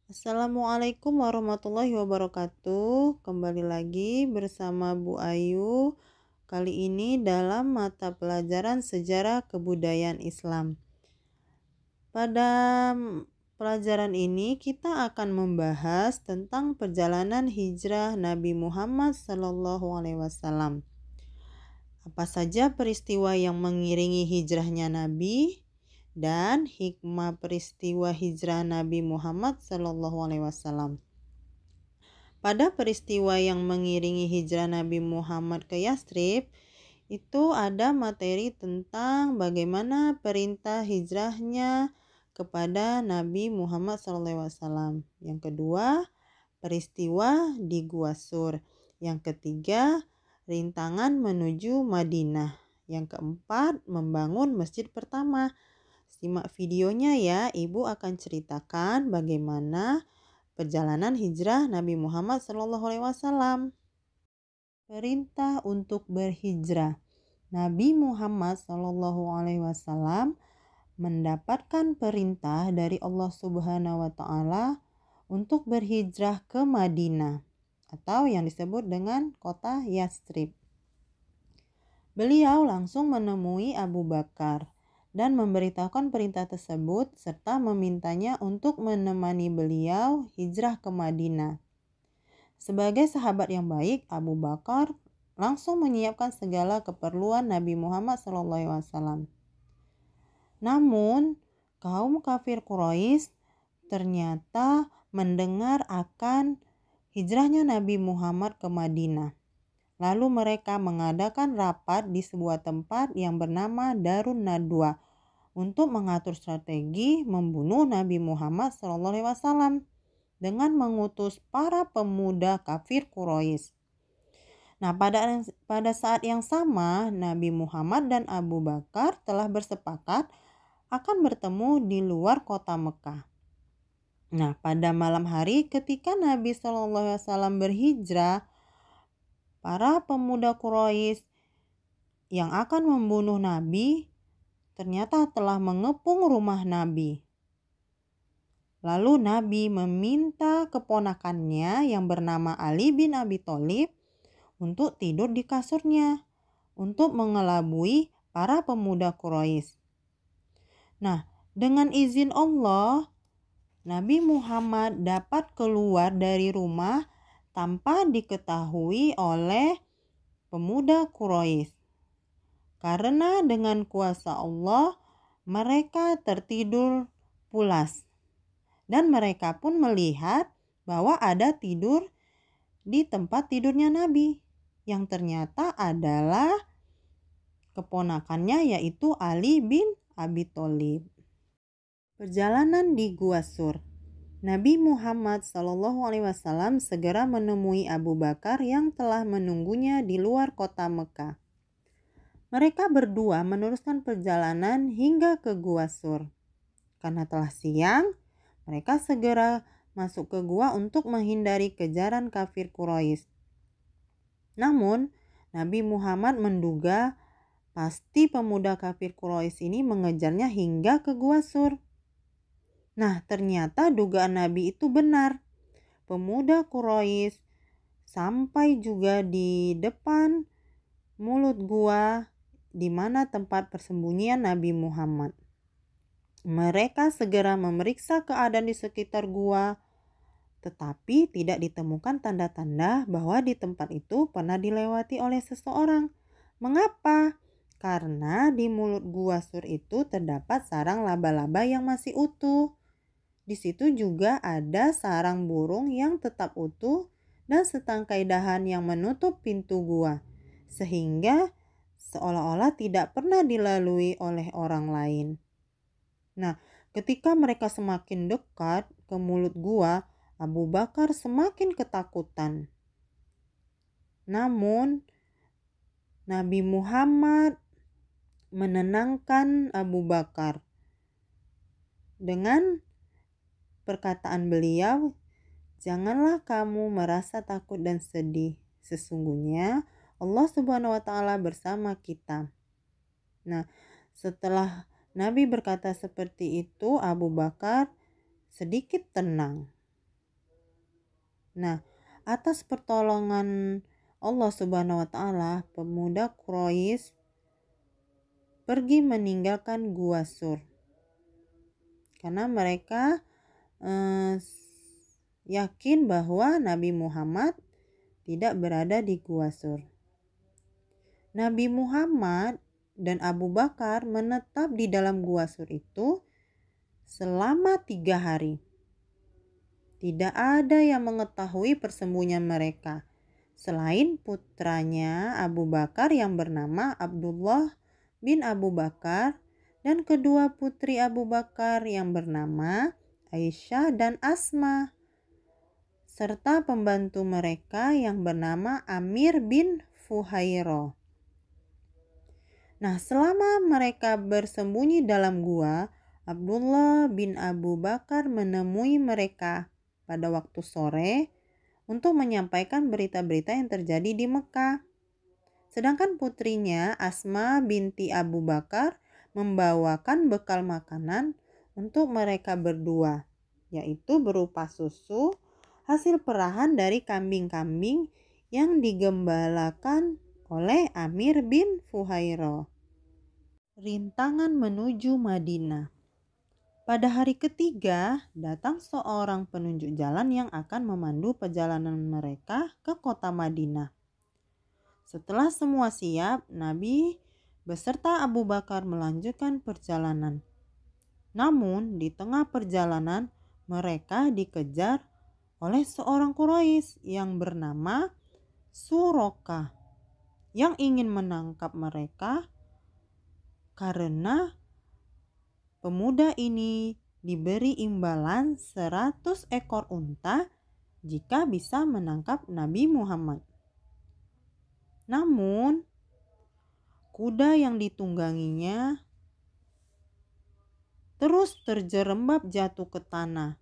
Assalamualaikum warahmatullahi wabarakatuh. Kembali lagi bersama Bu Ayu. Kali ini dalam mata pelajaran Sejarah Kebudayaan Islam. Pada pelajaran ini kita akan membahas tentang perjalanan hijrah Nabi Muhammad SAW. Apa saja peristiwa yang mengiringi hijrahnya Nabi dan hikmah peristiwa hijrah Nabi Muhammad SAW. Pada peristiwa yang mengiringi hijrah Nabi Muhammad ke Yathrib, itu ada materi tentang bagaimana perintah hijrahnya kepada Nabi Muhammad SAW. Yang kedua, peristiwa di Gua Sur. Yang ketiga, rintangan menuju Madinah. Yang keempat, membangun masjid pertama. Simak videonya ya, Ibu akan ceritakan bagaimana perjalanan hijrah Nabi Muhammad SAW. Perintah untuk berhijrah. Nabi Muhammad SAW mendapatkan perintah dari Allah Subhanahu wa taala untuk berhijrah ke Madinah atau yang disebut dengan kota Yathrib. Beliau langsung menemui Abu Bakar dan memberitahukan perintah tersebut serta memintanya untuk menemani beliau hijrah ke Madinah. Sebagai sahabat yang baik, Abu Bakar langsung menyiapkan segala keperluan Nabi Muhammad SAW. Namun, kaum kafir Quraisy ternyata mendengar akan hijrahnya Nabi Muhammad ke Madinah. Lalu mereka mengadakan rapat di sebuah tempat yang bernama Darun Nadwa untuk mengatur strategi membunuh Nabi Muhammad SAW dengan mengutus para pemuda kafir Quraisy. Nah, pada saat yang sama, Nabi Muhammad dan Abu Bakar telah bersepakat akan bertemu di luar kota Mekah. Nah, pada malam hari ketika Nabi SAW berhijrah, para pemuda Quraisy yang akan membunuh Nabi ternyata telah mengepung rumah Nabi. Lalu Nabi meminta keponakannya yang bernama Ali bin Abi Thalib untuk tidur di kasurnya untuk mengelabui para pemuda Quraisy. Nah, dengan izin Allah, Nabi Muhammad dapat keluar dari rumah tanpa diketahui oleh pemuda Quraisy. Karena dengan kuasa Allah, mereka tertidur pulas. Dan mereka pun melihat bahwa ada tidur di tempat tidurnya Nabi, yang ternyata adalah keponakannya yaitu Ali bin Abi Thalib. Perjalanan di Gua Sur. Nabi Muhammad SAW segera menemui Abu Bakar yang telah menunggunya di luar kota Mekah. Mereka berdua meneruskan perjalanan hingga ke Gua Sur. Karena telah siang, mereka segera masuk ke gua untuk menghindari kejaran kafir Quraisy. Namun, Nabi Muhammad menduga pasti pemuda kafir Quraisy ini mengejarnya hingga ke Gua Sur. Nah, ternyata dugaan Nabi itu benar. Pemuda Quraisy sampai juga di depan mulut gua di mana tempat persembunyian Nabi Muhammad. Mereka segera memeriksa keadaan di sekitar gua, tetapi tidak ditemukan tanda-tanda bahwa di tempat itu pernah dilewati oleh seseorang. Mengapa? Karena di mulut Gua Sur itu terdapat sarang laba-laba yang masih utuh. Di situ juga ada sarang burung yang tetap utuh dan setangkai dahan yang menutup pintu gua, sehingga seolah-olah tidak pernah dilalui oleh orang lain. Nah, ketika mereka semakin dekat ke mulut gua, Abu Bakar semakin ketakutan. Namun, Nabi Muhammad menenangkan Abu Bakar dengan perkataan beliau, "Janganlah kamu merasa takut dan sedih. Sesungguhnya Allah Subhanahu wa taala bersama kita." Nah, setelah Nabi berkata seperti itu, Abu Bakar sedikit tenang. Nah, atas pertolongan Allah Subhanahu wa taala, pemuda Quraisy pergi meninggalkan Gua Sur karena mereka yakin bahwa Nabi Muhammad tidak berada di Gua Sur. Nabi Muhammad dan Abu Bakar menetap di dalam Gua Sur itu selama 3 hari. Tidak ada yang mengetahui persembunyian mereka selain putranya Abu Bakar yang bernama Abdullah bin Abu Bakar dan kedua putri Abu Bakar yang bernama Aisyah dan Asma, serta pembantu mereka yang bernama Amir bin Fuhairah. Nah, selama mereka bersembunyi dalam gua, Abdullah bin Abu Bakar menemui mereka pada waktu sore untuk menyampaikan berita-berita yang terjadi di Mekah. Sedangkan putrinya Asma binti Abu Bakar membawakan bekal makanan untuk mereka berdua, yaitu berupa susu hasil perahan dari kambing-kambing yang digembalakan oleh Amir bin Fuhairah. Rintangan menuju Madinah. Pada hari ketiga, datang seorang penunjuk jalan yang akan memandu perjalanan mereka ke kota Madinah. Setelah semua siap, Nabi beserta Abu Bakar melanjutkan perjalanan. Namun, di tengah perjalanan, mereka dikejar oleh seorang Quraisy yang bernama Suraka yang ingin menangkap mereka karena pemuda ini diberi imbalan 100 ekor unta jika bisa menangkap Nabi Muhammad. Namun, kuda yang ditungganginya terus terjerembab jatuh ke tanah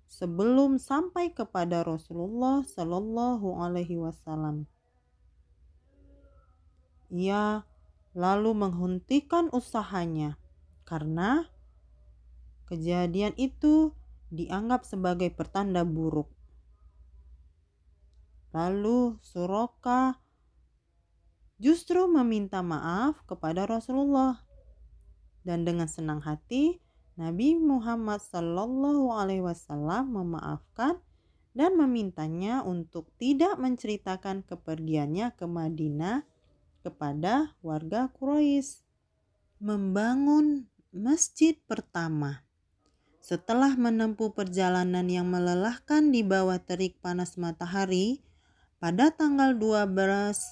sebelum sampai kepada Rasulullah Shallallahu Alaihi Wasallam. Ia lalu menghentikan usahanya karena kejadian itu dianggap sebagai pertanda buruk. Lalu Suraka justru meminta maaf kepada Rasulullah, dan dengan senang hati Nabi Muhammad Sallallahu Alaihi Wasallam memaafkan dan memintanya untuk tidak menceritakan kepergiannya ke Madinah kepada warga Quraisy. Membangun masjid pertama. Setelah menempuh perjalanan yang melelahkan di bawah terik panas matahari, pada tanggal 12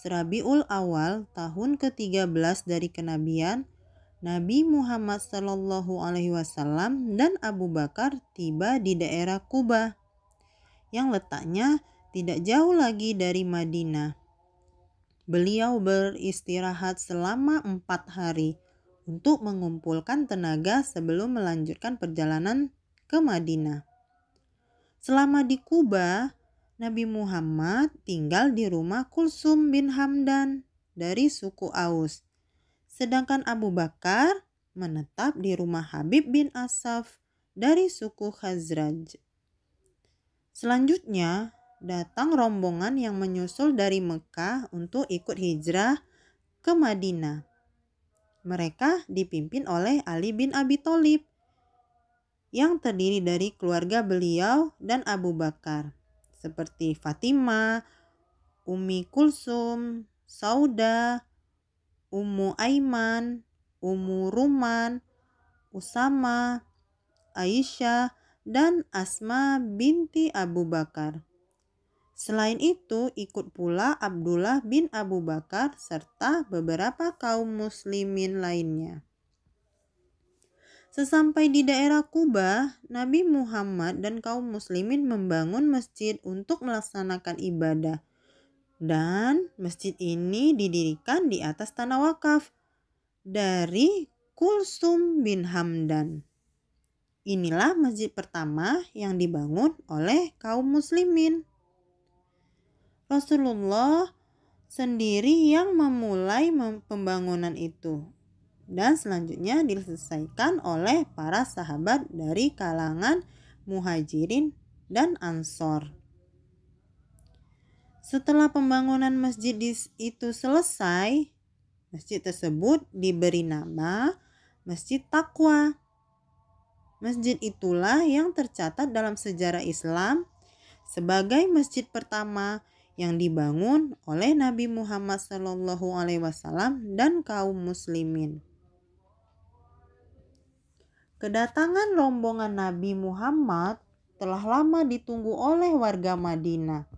Rabiul Awal tahun ke-13 dari kenabian, Nabi Muhammad Sallallahu Alaihi Wasallam dan Abu Bakar tiba di daerah Quba yang letaknya tidak jauh lagi dari Madinah. Beliau beristirahat selama 4 hari untuk mengumpulkan tenaga sebelum melanjutkan perjalanan ke Madinah. Selama di Quba, Nabi Muhammad tinggal di rumah Kulsum bin Hamdan dari suku Aus. Sedangkan Abu Bakar menetap di rumah Habib bin Asaf dari suku Khazraj. Selanjutnya, datang rombongan yang menyusul dari Mekah untuk ikut hijrah ke Madinah. Mereka dipimpin oleh Ali bin Abi Thalib yang terdiri dari keluarga beliau dan Abu Bakar, seperti Fatimah, Ummi Kulsum, Sauda, Ummu Aiman, Ummu Ruman, Usama, Aisyah, dan Asma binti Abu Bakar. Selain itu, ikut pula Abdullah bin Abu Bakar serta beberapa kaum muslimin lainnya. Sesampai di daerah Quba, Nabi Muhammad dan kaum muslimin membangun masjid untuk melaksanakan ibadah. Dan masjid ini didirikan di atas tanah wakaf dari Kulsum bin Hamdan. Inilah masjid pertama yang dibangun oleh kaum muslimin. Rasulullah sendiri yang memulai pembangunan itu, dan selanjutnya diselesaikan oleh para sahabat dari kalangan Muhajirin dan Ansor. Setelah pembangunan masjid itu selesai, masjid tersebut diberi nama Masjid Taqwa. Masjid itulah yang tercatat dalam sejarah Islam sebagai masjid pertama yang dibangun oleh Nabi Muhammad SAW dan kaum muslimin. Kedatangan rombongan Nabi Muhammad telah lama ditunggu oleh warga Madinah.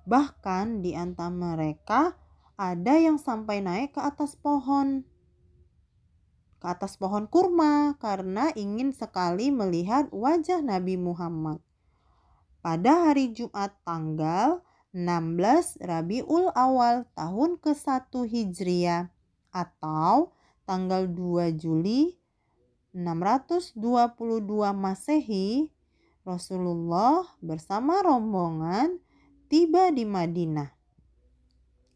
Bahkan di antara mereka ada yang sampai naik ke atas pohon kurma karena ingin sekali melihat wajah Nabi Muhammad. Pada hari Jumat tanggal 16 Rabiul Awal tahun ke-1 Hijriah atau tanggal 2 Juli 622 Masehi, Rasulullah bersama rombongan tiba di Madinah.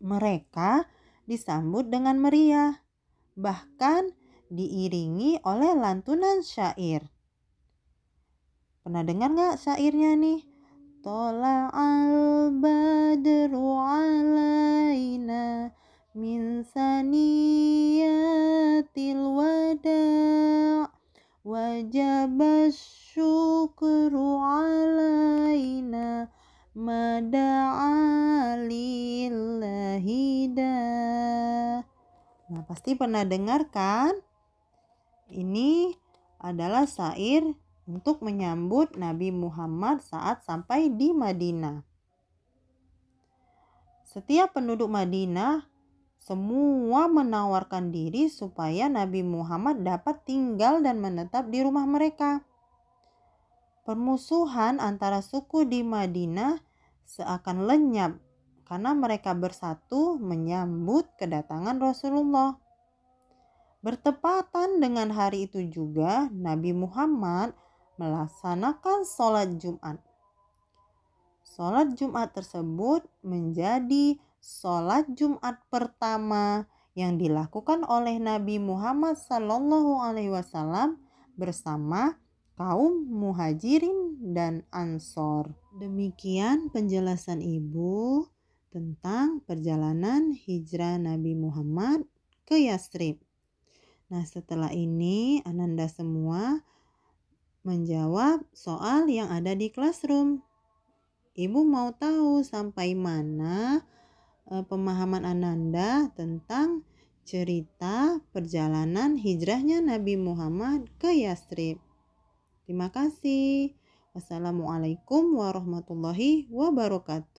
Mereka disambut dengan meriah, bahkan diiringi oleh lantunan syair. Pernah dengar gak syairnya nih? Tola'al badru alaina min saniyatil wada' wajabas syukru alaina mada'a lillahi dah. Nah, pasti pernah dengar kan? Ini adalah syair untuk menyambut Nabi Muhammad saat sampai di Madinah. Setiap penduduk Madinah semua menawarkan diri supaya Nabi Muhammad dapat tinggal dan menetap di rumah mereka. Permusuhan antara suku di Madinah seakan lenyap karena mereka bersatu menyambut kedatangan Rasulullah. Bertepatan dengan hari itu juga Nabi Muhammad melaksanakan sholat Jumat. Sholat Jumat tersebut menjadi sholat Jumat pertama yang dilakukan oleh Nabi Muhammad SAW bersama kaum muhajirin dan ansor. Demikian penjelasan Ibu tentang perjalanan hijrah Nabi Muhammad ke Yatsrib. Nah, setelah ini Ananda semua menjawab soal yang ada di classroom. Ibu mau tahu sampai mana pemahaman Ananda tentang cerita perjalanan hijrahnya Nabi Muhammad ke Yatsrib. Terima kasih. Wassalamualaikum warahmatullahi wabarakatuh.